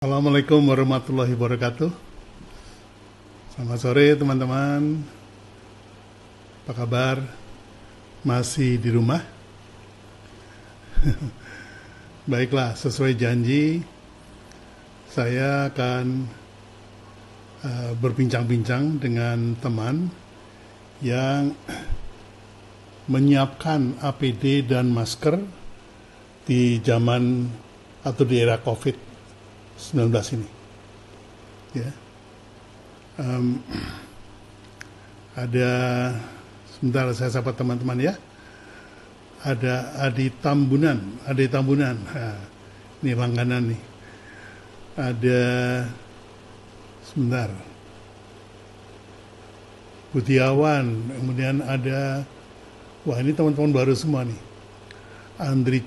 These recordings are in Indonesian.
Assalamualaikum warahmatullahi wabarakatuh. Selamat sore teman-teman. Apa kabar? Masih di rumah? Baiklah, sesuai janji saya akan berbincang-bincang dengan teman yang menyiapkan APD dan masker di zaman atau di era COVID-19 ini. Ya. Ada, sebentar saya sapa teman-teman ya. Ada Adi Tambunan. Nah, ini langganan nih. Ada, sebentar, Budiawan. Kemudian ada, wah ini teman-teman baru semua nih. Andri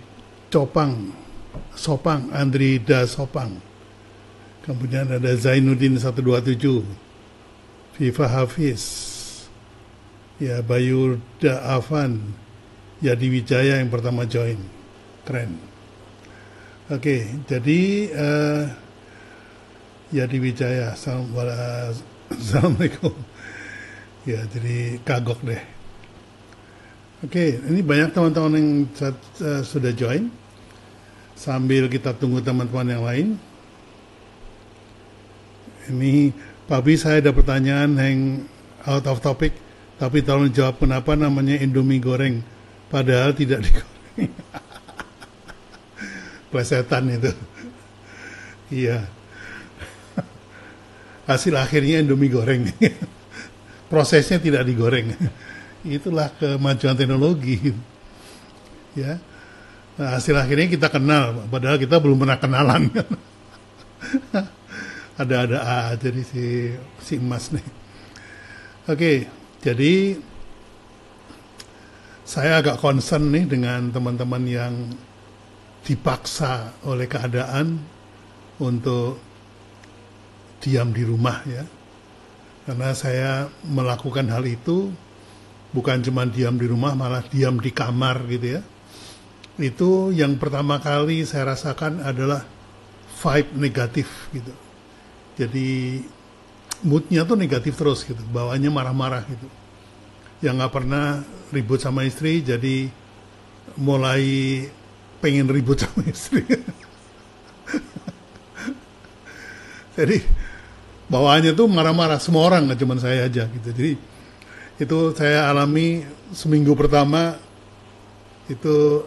Andri Da Sopang. Kemudian ada Zainuddin 127, Viva Hafiz, ya Bayu Da Afan, Yadi Wijaya yang pertama join. Keren. Oke, jadi Yadi Wijaya, Assalamualaikum. Ya, jadi kagok deh. Oke, ini banyak teman-teman yang sudah join. Sambil kita tunggu teman-teman yang lain. Ini Pak Bi, saya ada pertanyaan yang out of topic, tapi tolong jawab kenapa namanya Indomie goreng, padahal tidak digoreng. Plesetan itu. Iya. Hasil akhirnya Indomie goreng. Prosesnya tidak digoreng. Itulah kemajuan teknologi. Ya. Nah, hasil akhirnya kita kenal, padahal kita belum pernah kenalan. Ada aja nih si Emas nih. Oke, jadi saya agak concern nih dengan teman-teman yang dipaksa oleh keadaan untuk diam di rumah ya. Karena saya melakukan hal itu bukan cuma diam di rumah, malah diam di kamar gitu ya. Itu yang pertama kali saya rasakan adalah vibe negatif gitu. Jadi moodnya tuh negatif terus gitu, bawaannya marah-marah gitu. Yang nggak pernah ribut sama istri, jadi mulai pengen ribut sama istri. Jadi bawaannya tuh marah-marah, semua orang, nggak cuma saya aja gitu. Jadi itu saya alami seminggu pertama. Itu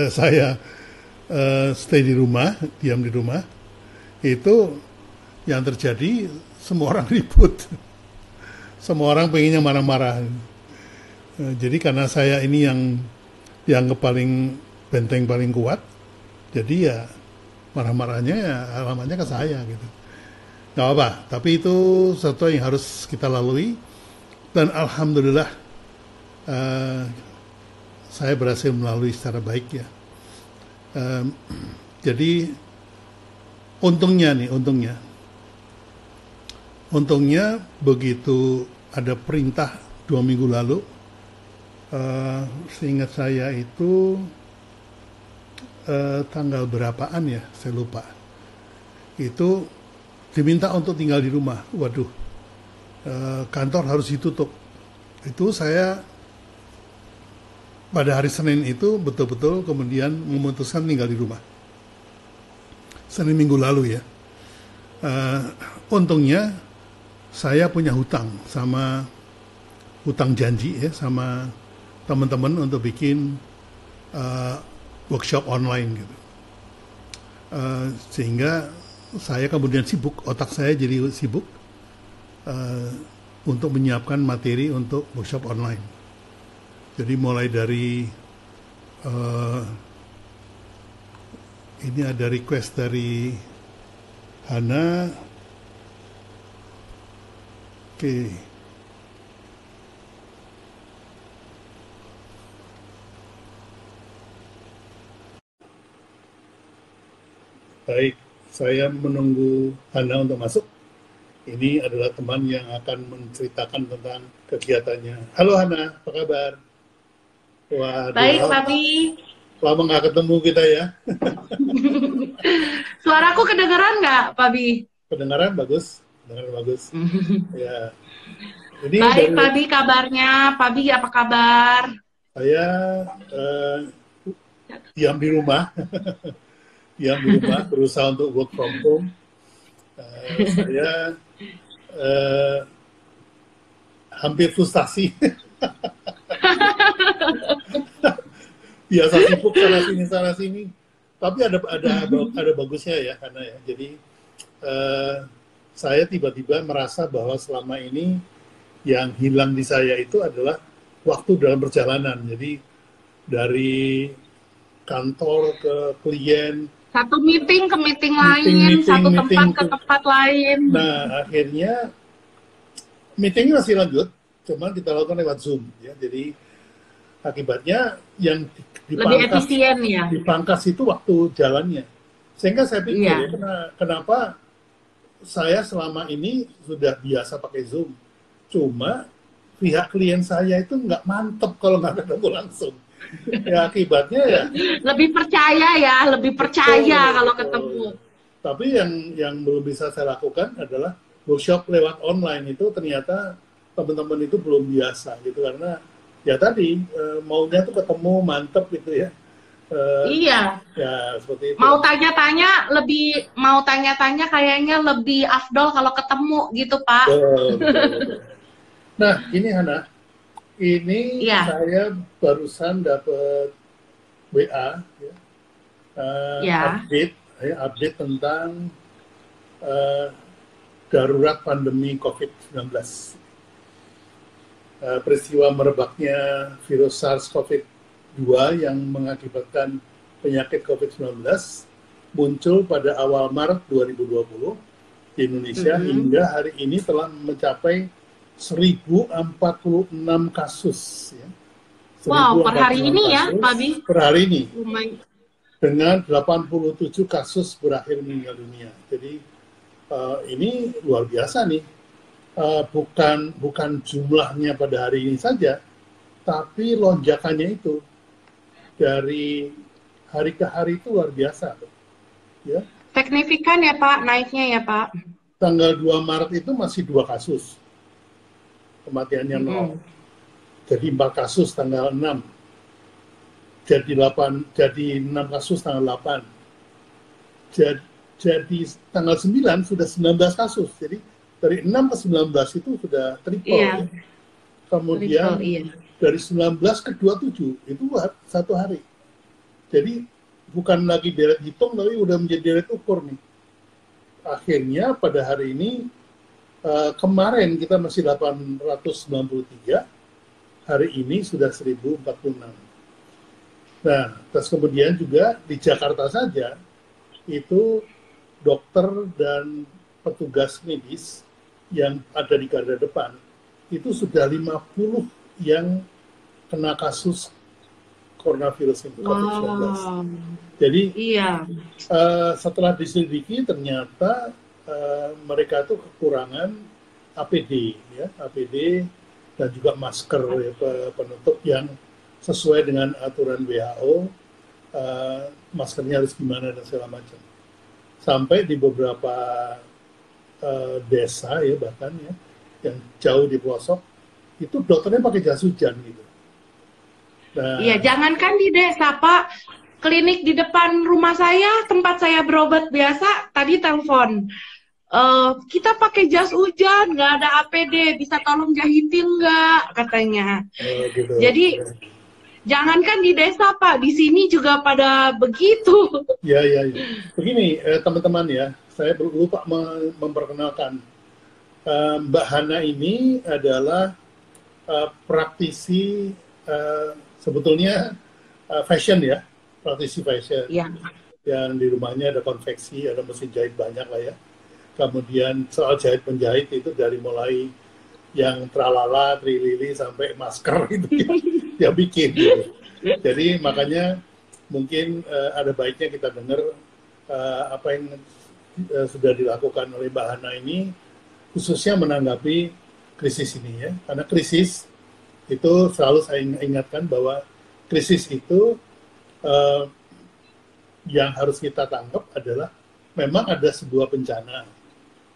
saya stay di rumah, diam di rumah. Itu yang terjadi semua orang ribut, semua orang pengennya marah-marah. Jadi karena saya ini yang dianggap paling benteng paling kuat, jadi ya marah-marahnya ya alamatnya ke saya gitu. Gak apa, tapi itu sesuatu yang harus kita lalui dan alhamdulillah saya berhasil melalui secara baik ya. Jadi untungnya begitu ada perintah 2 minggu lalu, seingat saya itu tanggal berapaan ya, saya lupa. Itu diminta untuk tinggal di rumah. Waduh, kantor harus ditutup. Itu saya pada hari Senin itu betul-betul kemudian memutuskan tinggal di rumah. Senin minggu lalu ya. Untungnya saya punya hutang janji ya sama teman-teman untuk bikin workshop online gitu. Sehingga saya kemudian sibuk, otak saya jadi sibuk untuk menyiapkan materi untuk workshop online. Jadi mulai dari ini ada request dari Hana. Oke. Baik, saya menunggu Hana untuk masuk. Ini adalah teman yang akan menceritakan tentang kegiatannya. Halo Hana, apa kabar? Baik, Waduh, Papi. lama nggak ketemu kita ya. Suaraku kedengeran nggak, Pak Bi? Kedengaran bagus, kedengaran bagus. Ya, ini Baik, dari Pak Bi kabarnya. Pak Bi apa kabar? saya eh, diam di rumah, diam di rumah, berusaha untuk work from home. Saya eh, hampir frustasi, biasa sibuk sana sini. Tapi ada bagusnya ya, karena ya. Jadi eh, saya tiba-tiba merasa bahwa selama ini yang hilang di saya itu adalah waktu dalam perjalanan. Jadi dari kantor ke klien, Satu meeting ke meeting meeting, lain, meeting, satu meeting. tempat ke tempat lain. Nah, akhirnya meetingnya masih lanjut, cuman kita lakukan lewat Zoom. Ya. Jadi akibatnya yang Lebih dipangkas efisien ya. dipangkas itu waktu jalannya. Sehingga saya pikir ya, Iya. kenapa saya selama ini sudah biasa pakai Zoom. Cuma pihak klien saya itu nggak mantep kalau nggak ketemu langsung. Ya akibatnya ya Lebih percaya ya, lebih percaya betul, kalau betul. ketemu. Tapi yang belum bisa saya lakukan adalah workshop lewat online itu ternyata teman-teman itu belum biasa gitu karena ya tadi maunya tuh ketemu mantep gitu ya. Iya. Ya seperti itu. Mau tanya-tanya kayaknya lebih afdol kalau ketemu gitu, Pak. Betul, betul, betul. Nah ini Hana, ini Iya, saya barusan dapat WA ya, ya. update tentang eh, darurat pandemi COVID-19. Peristiwa merebaknya virus SARS-CoV-2 yang mengakibatkan penyakit COVID-19 muncul pada awal Maret 2020 di Indonesia hingga hari ini telah mencapai 1046 kasus. Ya. Wow, per hari 1046 ini ya, kasus Pak Bi. per hari ini Lumayan. dengan 87 kasus berakhir meninggal dunia. Jadi ini luar biasa nih. Bukan jumlahnya pada hari ini saja, tapi lonjakannya itu dari hari ke hari itu luar biasa. Ya. Signifikan ya, Pak, naiknya ya, Pak. Tanggal 2 Maret itu masih 2 kasus, kematiannya 0. Mm-mm. Jadi 4 kasus tanggal 6. Jadi 6 kasus tanggal 8. Jadi tanggal 9 sudah 19 kasus. Jadi dari 6 ke 19 itu sudah triple. Iya, Ya. Kemudian triple, iya. dari 19 ke 27 itu satu hari. Jadi bukan lagi deret hitung tapi udah menjadi deret ukur nih. Akhirnya pada hari ini kemarin kita masih 893, hari ini sudah 1046. Nah, terus kemudian juga di Jakarta saja itu dokter dan petugas medis yang ada di garda depan itu sudah 50 yang kena kasus coronavirus itu COVID-19. Wow. Jadi Iya. setelah diselidiki ternyata mereka itu kekurangan APD, ya, APD dan juga masker ya, penutup yang sesuai dengan aturan WHO, maskernya harus gimana dan segala macam. Sampai di beberapa desa ya bahkan ya yang jauh di pelosok itu dokternya pakai jas hujan gitu. Nah, Iya, jangankan di desa, Pak. Klinik di depan rumah saya, tempat saya berobat biasa, tadi telepon. Kita pakai jas hujan, nggak ada APD, bisa tolong jahitin nggak, katanya. gitu. Jadi, jangankan di desa, Pak, di sini juga pada begitu. Ya. Begini, teman-teman ya, saya lupa memperkenalkan. Mbak Hana ini adalah praktisi sebetulnya fashion ya, praktisi fashion. Iya. Yang di rumahnya ada konveksi, ada mesin jahit banyak lah ya. Kemudian soal jahit penjahit itu dari mulai yang tralala, trilili sampai masker itu dia bikin. Gitu. Jadi makanya mungkin ada baiknya kita dengar apa yang sudah dilakukan oleh Mbak Hana ini khususnya menanggapi krisis ini ya. Karena krisis itu selalu saya ingatkan bahwa krisis itu yang harus kita tangkap adalah memang ada sebuah bencana.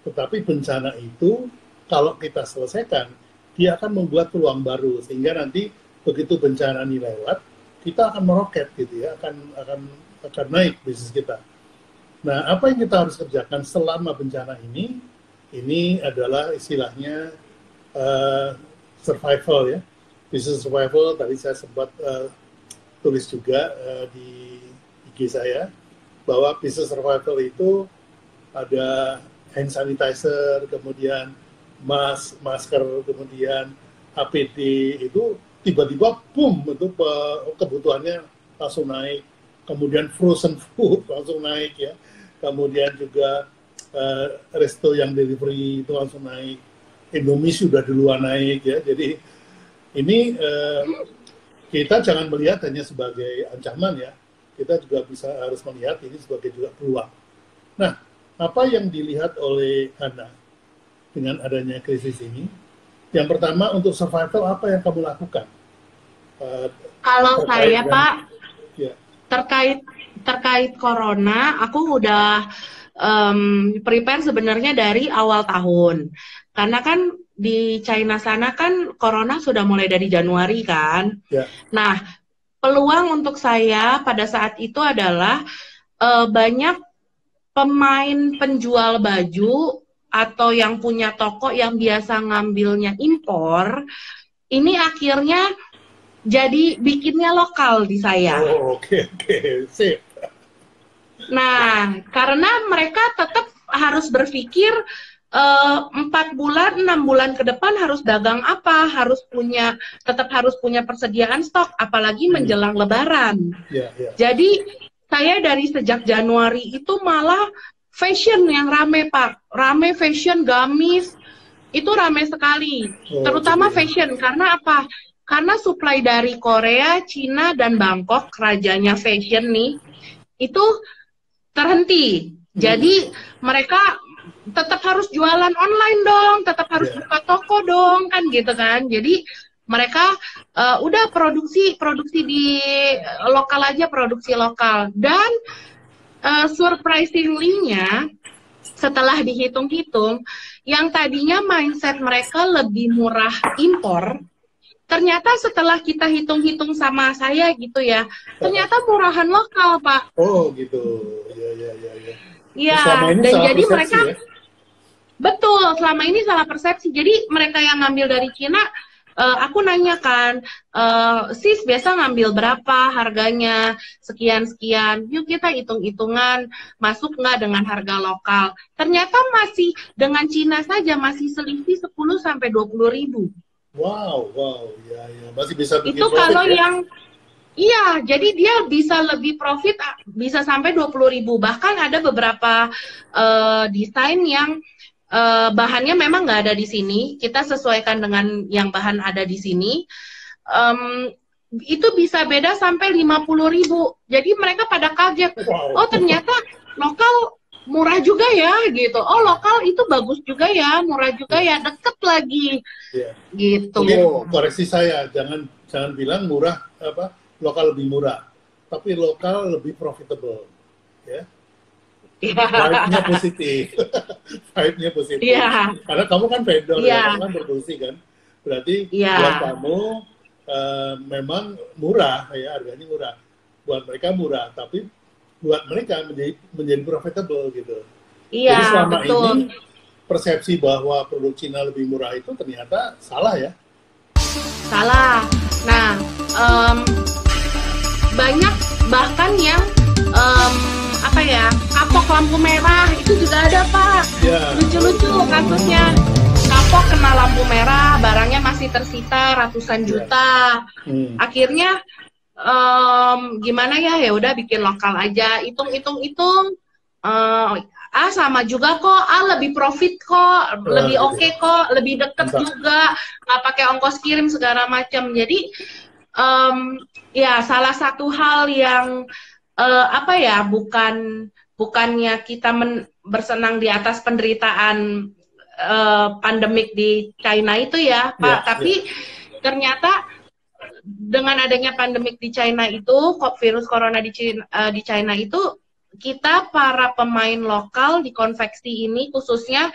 Tetapi bencana itu kalau kita selesaikan, dia akan membuat peluang baru sehingga nanti begitu bencana ini lewat, kita akan meroket gitu ya, akan naik bisnis kita. Nah, apa yang kita harus kerjakan selama bencana ini? Ini adalah istilahnya survival ya, business survival. Tadi saya sempat tulis juga di IG saya bahwa business survival itu ada hand sanitizer, kemudian masker, kemudian APD, itu tiba-tiba boom, itu kebutuhannya langsung naik. Kemudian frozen food langsung naik ya. Kemudian juga resto yang delivery itu langsung naik. Indomie sudah duluan naik ya. Jadi ini kita jangan melihat hanya sebagai ancaman ya. Kita juga harus melihat ini sebagai juga peluang. Nah, apa yang dilihat oleh Hana dengan adanya krisis ini? Yang pertama, untuk survival apa yang kamu lakukan? Kalau saya, dengan, Pak, ya. terkait corona, aku udah prepare sebenarnya dari awal tahun. Karena kan di China sana kan corona sudah mulai dari Januari kan. Ya. Nah, peluang untuk saya pada saat itu adalah banyak pemain penjual baju atau yang punya toko yang biasa ngambilnya impor, ini akhirnya jadi bikinnya lokal di saya. Oh, oke. Sip. Nah, karena mereka tetap harus berpikir 4 bulan, 6 bulan ke depan harus dagang apa, tetap harus punya persediaan stok, apalagi menjelang Lebaran. Ya. Jadi saya dari sejak Januari itu malah fashion yang rame, Pak. Rame fashion, gamis, itu rame sekali. Terutama fashion, karena apa? Karena supply dari Korea, Cina, dan Bangkok, rajanya fashion nih, itu terhenti. Jadi mereka tetap harus jualan online dong, tetap harus buka toko dong, kan gitu kan. Jadi mereka udah produksi di lokal aja, produksi lokal. Dan surprisingly-nya, setelah dihitung-hitung, yang tadinya mindset mereka lebih murah impor, ternyata setelah kita hitung-hitung sama saya gitu ya, ternyata murahan lokal, Pak. Oh gitu, ya. Iya, dan jadi mereka ya? Betul, selama ini salah persepsi. Jadi mereka yang ngambil dari Cina, aku nanyakan, sis biasa ngambil berapa harganya, sekian-sekian, yuk kita hitung-hitungan, masuk nggak dengan harga lokal. Ternyata masih dengan Cina saja masih selisih 10-20 ribu. Wow, ya, masih bisa bikin itu profit, kalau ya? Yang iya, jadi dia bisa lebih profit, bisa sampai 20 ribu. Bahkan ada beberapa desain yang bahannya memang nggak ada di sini, kita sesuaikan dengan yang bahan ada di sini, itu bisa beda sampai 50 ribu. Jadi mereka pada kaget, oh ternyata lokal murah juga ya, gitu. Oh lokal itu bagus juga ya, murah juga ya, deket lagi, gitu. Mungkin koreksi saya, jangan bilang murah lokal lebih murah, tapi lokal lebih profitable, ya. Vibe-nya positif. Vibe-nya positif. Yeah. Karena kamu kan vendor, ya, kamu kan produksi kan. Berarti buat kamu memang murah, ya, harganya murah. Buat mereka murah, tapi buat mereka menjadi profitable gitu. Jadi selama ini persepsi bahwa produk Cina lebih murah itu ternyata salah ya? Salah. Nah, banyak bahkan yang kapok lampu merah itu juga ada, Pak. Lucu-lucu kasusnya. Kapok kena lampu merah, barangnya masih tersita ratusan juta. Akhirnya gimana ya? Ya udah bikin lokal aja. Hitung. Sama juga kok. Lebih profit kok, lebih oke kok, lebih deket juga. Nggak pakai ongkos kirim segala macam. Jadi ya salah satu hal yang bukannya kita bersenang di atas penderitaan pandemik di China itu ya, Pak, tapi ternyata dengan adanya pandemik di China itu, virus corona di China itu, kita para pemain lokal di konveksi ini khususnya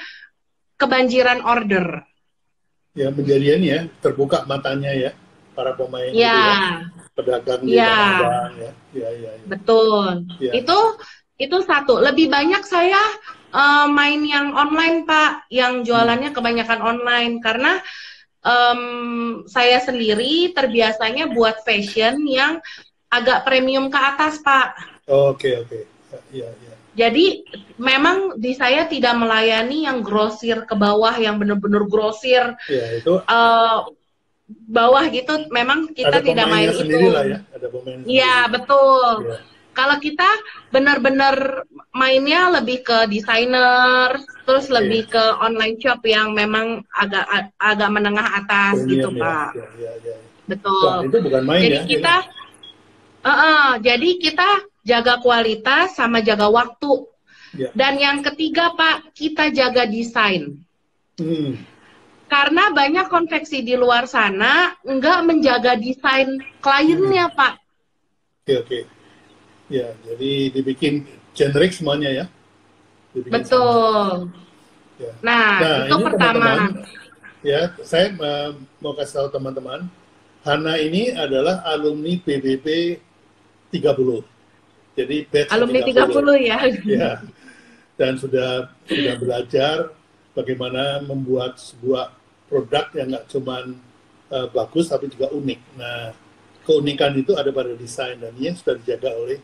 kebanjiran order. Ya, menjadi ini ya, terbuka matanya ya, para pemain gitu ya, pedagang di Tanah Abang ya. Ya. Betul. Ya. Itu satu. Lebih banyak saya main yang online, Pak, yang jualannya kebanyakan online karena saya sendiri terbiasanya buat fashion yang agak premium ke atas, Pak. Oke. Ya. Jadi memang di saya tidak melayani yang grosir ke bawah, yang benar-benar grosir. Ya, itu bawah gitu, memang kita tidak main itu. Lah ya, ada pemain sendiri. Iya, betul. Ya. Kalau kita benar-benar mainnya lebih ke desainer, terus lebih ke online shop yang memang agak menengah atas gitu, Pak. Ya. Betul. Wah, itu bukan main jadi ya. Kita, jadi kita jaga kualitas sama jaga waktu. Ya. Dan yang ketiga, Pak, kita jaga desain. Karena banyak konveksi di luar sana nggak menjaga desain kliennya, Pak. Oke. Ya, jadi dibikin generik semuanya ya. Betul. Ya. Nah, itu pertama. Ya, saya mau kasih tahu teman-teman, Hana ini adalah alumni PBB 30. Jadi batch alumni 30 ya. Ya. Dan sudah belajar bagaimana membuat sebuah produk yang nggak cuma bagus tapi juga unik. Nah, keunikan itu ada pada desain dan ini sudah dijaga oleh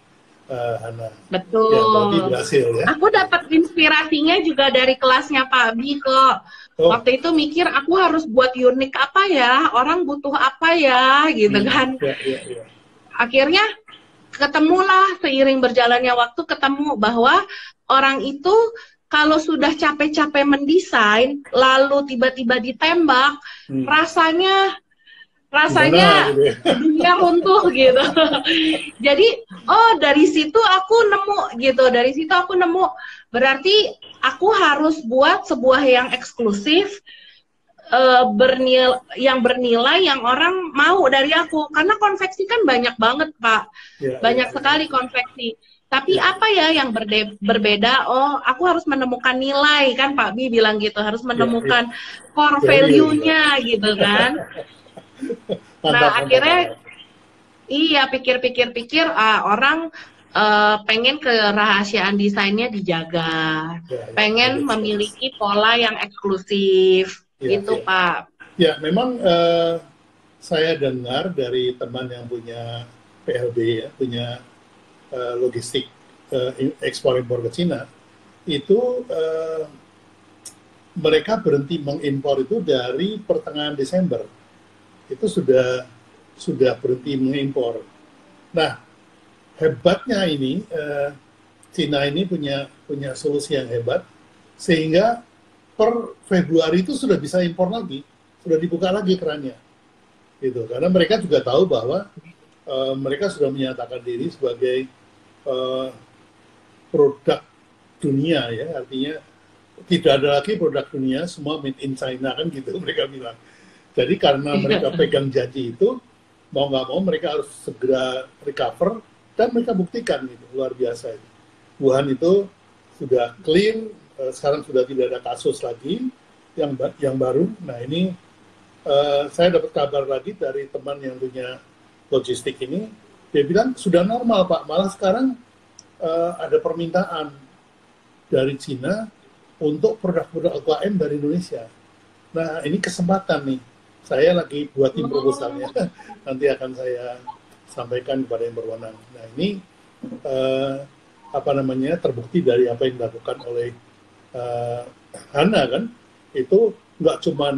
Hana. Betul. Ya, berarti berhasil ya. Aku dapat inspirasinya juga dari kelasnya Pak Bi kok. Waktu itu mikir aku harus buat unik apa ya, orang butuh apa ya, gitu kan. Ya. Akhirnya ketemulah seiring berjalannya waktu, ketemu bahwa orang itu kalau sudah capek-capek mendesain, lalu tiba-tiba ditembak, rasanya dunia runtuh gitu. Jadi, dari situ aku nemu, berarti aku harus buat sebuah yang eksklusif, yang bernilai, yang orang mau dari aku. Karena konveksi kan banyak banget, Pak. Banyak sekali konveksi. Tapi apa ya yang berbeda? Aku harus menemukan nilai, kan Pak Bi bilang gitu, harus menemukan core value-nya gitu kan. Nah, akhirnya iya pikir-pikir orang pengen kerahasiaan desainnya dijaga, pengen memiliki pola yang eksklusif, gitu Pak. Ya, memang saya dengar dari teman yang punya PLB ya, punya logistik ekspor-impor ke Cina, itu mereka berhenti mengimpor itu dari pertengahan Desember. Itu sudah berhenti mengimpor. Nah, hebatnya ini Cina ini punya solusi yang hebat, sehingga per Februari itu sudah bisa impor lagi, sudah dibuka lagi kerannya, gitu. Karena mereka juga tahu bahwa mereka sudah menyatakan diri sebagai produk dunia ya, artinya tidak ada lagi produk dunia, semua made in China kan gitu mereka bilang. Jadi karena mereka pegang janji itu, mau nggak mau mereka harus segera recover, dan mereka buktikan gitu, luar biasa itu. Wuhan itu sudah clean, sekarang sudah tidak ada kasus lagi yang baru. Nah ini saya dapat kabar lagi dari teman yang punya logistik ini, dia bilang sudah normal Pak, malah sekarang ada permintaan dari Cina untuk produk-produk UKM dari Indonesia. Nah ini kesempatan nih. Saya lagi buat tim proposalnya, nanti akan saya sampaikan kepada yang berwenang. Nah ini terbukti dari apa yang dilakukan oleh Hana kan, itu nggak cuma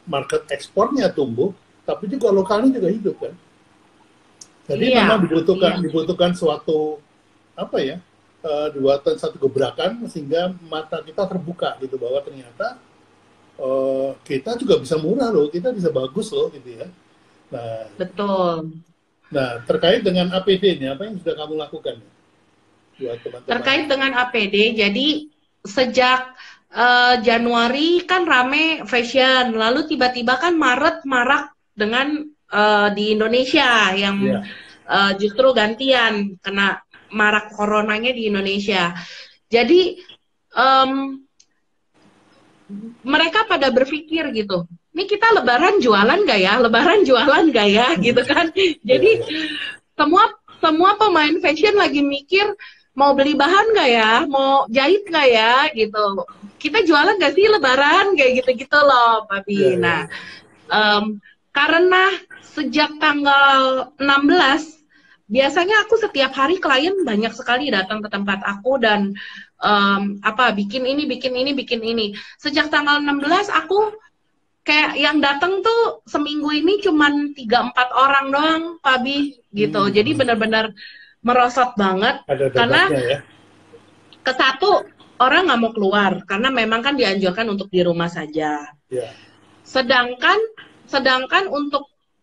market ekspornya tumbuh, tapi juga lokalnya juga hidup kan. Jadi memang dibutuhkan suatu satu gebrakan sehingga mata kita terbuka gitu bahwa ternyata kita juga bisa murah loh, kita bisa bagus loh gitu ya. Nah, betul. Nah, terkait dengan APD ini, apa yang sudah kamu lakukan buat teman-teman? Terkait dengan APD, jadi sejak Januari kan rame fashion, lalu tiba-tiba kan Maret marak dengan di Indonesia yang Iya. justru gantian kena marak coronanya di Indonesia. Jadi mereka pada berpikir gitu, ini kita lebaran jualan gak ya? Lebaran jualan gak ya? Gitu kan. Jadi semua pemain fashion lagi mikir mau beli bahan gak ya? Mau jahit gak ya? Gitu. Kita jualan gak sih lebaran? Kayak gitu-gitu loh, Pak Bi. Nah, karena sejak tanggal 16 biasanya aku setiap hari klien banyak sekali datang ke tempat aku dan bikin ini. Sejak tanggal 16 aku kayak yang datang tuh seminggu ini cuman 3-4 orang doang, Pak Bi, gitu. Jadi benar-benar merosot banget. Ada Karena ya? ke satu, orang nggak mau keluar karena memang kan dianjurkan untuk di rumah saja. Yeah. Sedangkan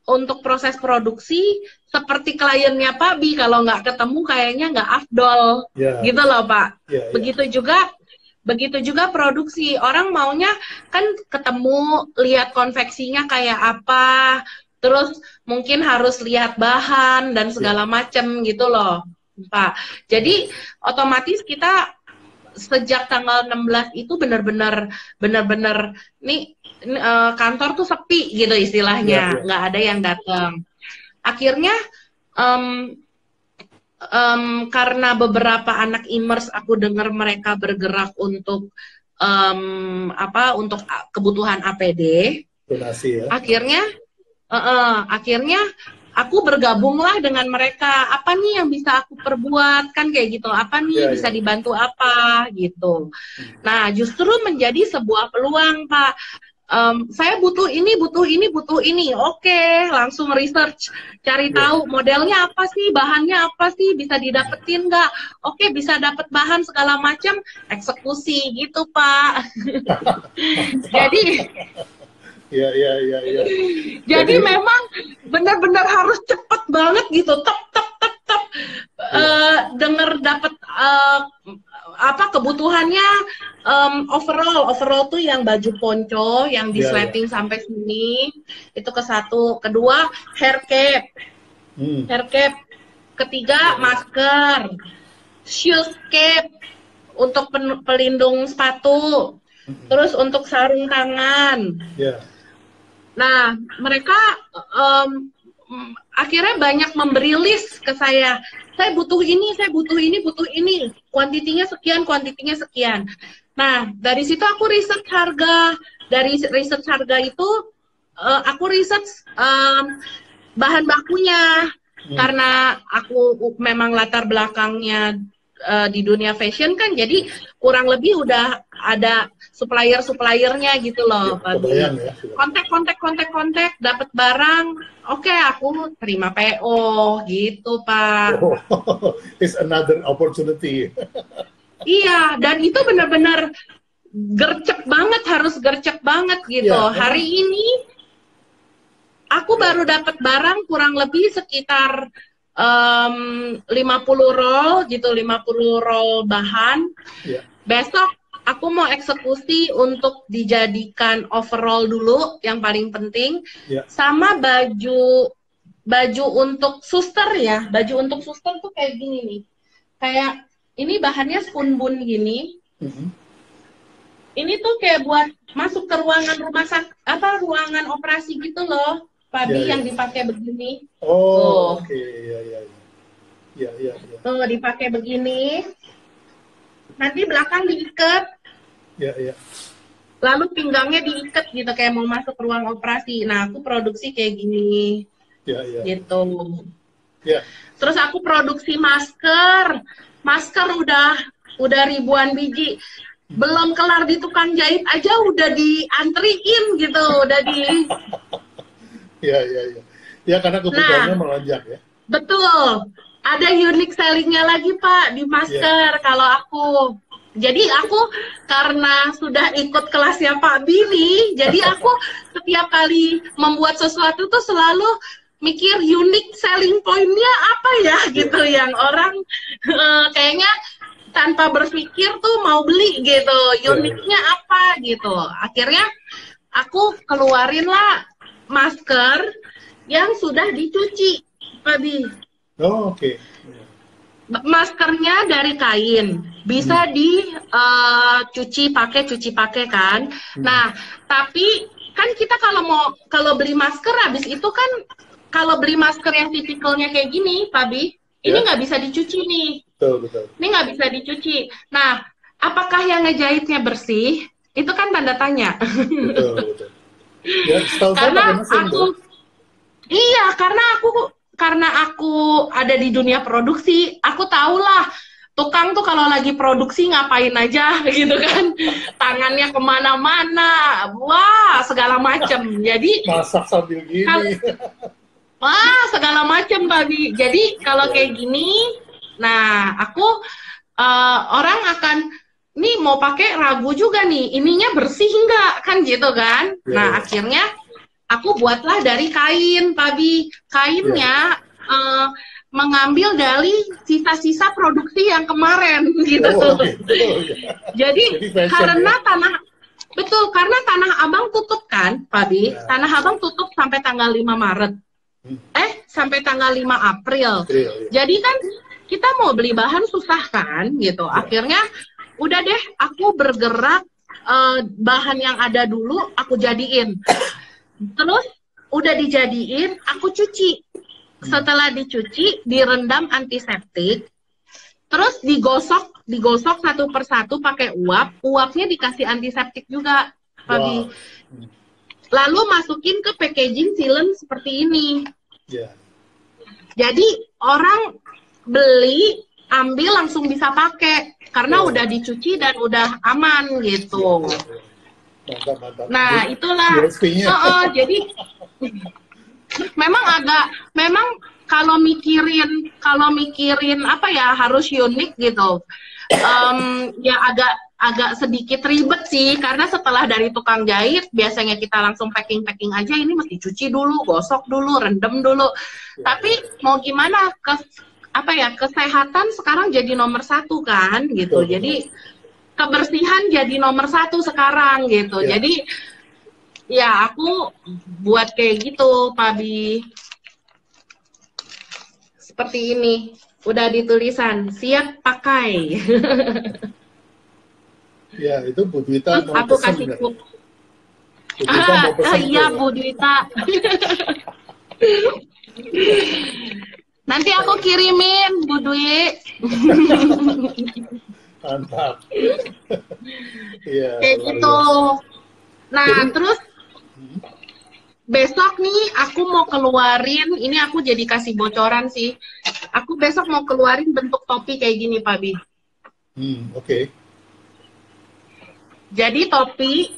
untuk proses produksi seperti kliennya Pak Bi, kalau nggak ketemu kayaknya nggak afdol, gitu loh Pak. Begitu juga produksi, orang maunya kan ketemu, lihat konveksinya kayak apa, terus mungkin harus lihat bahan dan segala macam gitu loh Pak. Jadi otomatis kita sejak tanggal 16 itu benar-benar nih kantor tuh sepi gitu istilahnya, nggak ada yang datang. Akhirnya karena beberapa anak Immers aku dengar mereka bergerak untuk untuk kebutuhan APD, donasi ya. Akhirnya aku bergabunglah dengan mereka. Apa nih yang bisa aku perbuat, kan kayak gitu. Apa nih bisa dibantu apa gitu. Nah, justru menjadi sebuah peluang, Pak. Saya butuh ini. Oke, langsung research, cari tahu modelnya apa sih, bahannya apa sih, bisa didapetin nggak? Oke, bisa dapat bahan segala macam, eksekusi gitu, Pak. Jadi Jadi memang benar-benar harus cepet banget gitu, tep. Dengar dapat kebutuhannya overall tuh yang baju ponco yang disleting sampai sini itu ke satu, kedua hair cap, ketiga masker, shoes cap untuk pelindung sepatu, terus untuk sarung tangan. Nah, mereka akhirnya banyak memberi list ke saya. Saya butuh ini. Kuantitinya sekian. Nah, dari situ aku research harga. Dari research harga itu, aku research bahan bakunya. Karena aku memang latar belakangnya di dunia fashion kan, jadi kurang lebih udah ada supplier-suppliernya gitu loh. Kontak, dapat barang, oke, aku terima PO gitu, Pak. It's another opportunity. Iya, dan itu benar-benar harus gercep banget gitu. Hari ini aku baru dapat barang kurang lebih sekitar 50 roll gitu, 50 roll bahan. Besok aku mau eksekusi untuk dijadikan overall dulu yang paling penting, sama baju untuk suster ya. Baju untuk suster tuh kayak gini nih, kayak ini bahannya spoon bun gini. Ini tuh kayak buat masuk ke ruangan ruangan operasi gitu loh, Pak Bi, yang dipakai begini. Oke. Tuh dipakai begini, nanti belakang diikat, lalu pinggangnya diikat gitu kayak mau masuk ruang operasi. Nah, aku produksi kayak gini, gitu. Terus aku produksi masker udah ribuan biji, belum kelar di tukang jahit aja udah diantriin gitu, udah di. Ya karena kebutuhannya melonjak ya. Betul. Ada unique sellingnya lagi Pak di masker kalau aku. Jadi aku karena sudah ikut kelasnya Pak Billy, jadi aku setiap kali membuat sesuatu tuh selalu mikir unique selling point-nya apa ya gitu, yang orang kayaknya tanpa berpikir tuh mau beli gitu, uniknya apa gitu. Akhirnya aku keluarin lah masker yang sudah dicuci, Pak Bi. Oh, oke. Maskernya dari kain, bisa dicuci pakai kan. Nah, tapi kan kita kalau beli masker habis itu kan, kalau beli masker yang tipikalnya kayak gini, Pak Bi, ini nggak bisa dicuci nih. Betul. Ini nggak bisa dicuci. Nah, apakah yang ngejahitnya bersih? Itu kan tanda tanya. Betul. Ya, setahu saya Karena pakai mesin aku, tuh. iya, karena aku ada di dunia produksi, aku tahu lah tukang tuh kalau lagi produksi ngapain aja gitu kan, tangannya kemana-mana, wah segala macem. Jadi Masak sambil gini. wah segala macem tadi. Jadi kalau kayak gini, nah aku orang akan nih mau pakai ragu juga nih, ininya bersih nggak kan gitu kan. Nah akhirnya aku buatlah dari kain, Pabi. Kainnya mengambil dari sisa-sisa produksi yang kemarin, gitu. Jadi karena karena Tanah Abang tutup kan, Pabi. Tanah Abang tutup sampai tanggal 5 Maret. Sampai tanggal 5 April. Jadi kan kita mau beli bahan susah kan, gitu. Akhirnya udah deh, aku bergerak bahan yang ada dulu aku jadiin. Terus udah dijadiin, aku cuci. Setelah dicuci, direndam antiseptik. Terus digosok satu persatu pakai uap. Uapnya dikasih antiseptik juga, Pabi. Lalu masukin ke packaging film seperti ini. Jadi orang beli, ambil langsung bisa pakai karena udah dicuci dan udah aman gitu. Mantap. Nah, itulah. Jadi memang kalau mikirin apa ya, harus unik gitu. Ya agak sedikit ribet sih, karena setelah dari tukang jahit biasanya kita langsung packing aja, ini mesti cuci dulu, gosok dulu, rendam dulu. Tapi mau gimana, kesehatan sekarang jadi nomor 1 kan gitu. Jadi kebersihan jadi nomor 1 sekarang gitu. Jadi ya aku buat kayak gitu, Pabi. Seperti ini. Udah ditulisan, siap pakai. Ya, itu Bu Dwita mau aku kasih iya, Bu Dwita. Nanti aku kirimin, Bu Dwi. Mantap. Kayak gitu. Nah, terus besok nih aku mau keluarin, ini aku jadi kasih bocoran sih. Aku besok mau keluarin bentuk topi kayak gini, Pak Bi. Oke. Jadi topi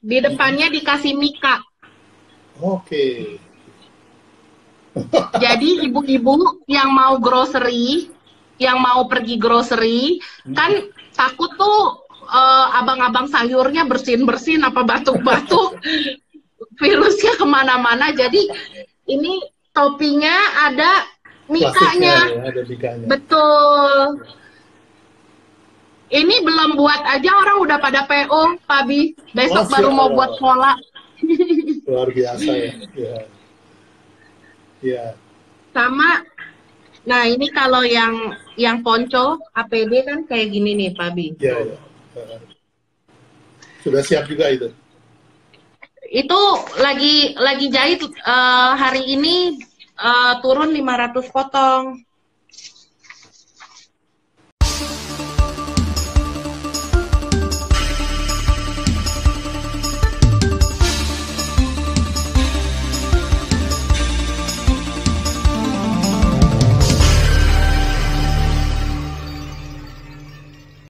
di depannya dikasih mika. Oke. Jadi ibu-ibu yang mau grocery, yang mau pergi grocery, kan takut tuh abang-abang sayurnya bersin-bersin apa batuk-batuk, virusnya kemana-mana. Jadi ini topinya ada mikanya. Ada mikanya. Betul. Ini belum buat aja orang udah pada PO, Pak Bi. Besok baru mau buat pola. Luar biasa ya. Ya. Sama, nah ini kalau yang ponco APD kan kayak gini nih, Pak Bi. Iya. Sudah siap juga itu? Itu lagi jahit hari ini turun 500 potong.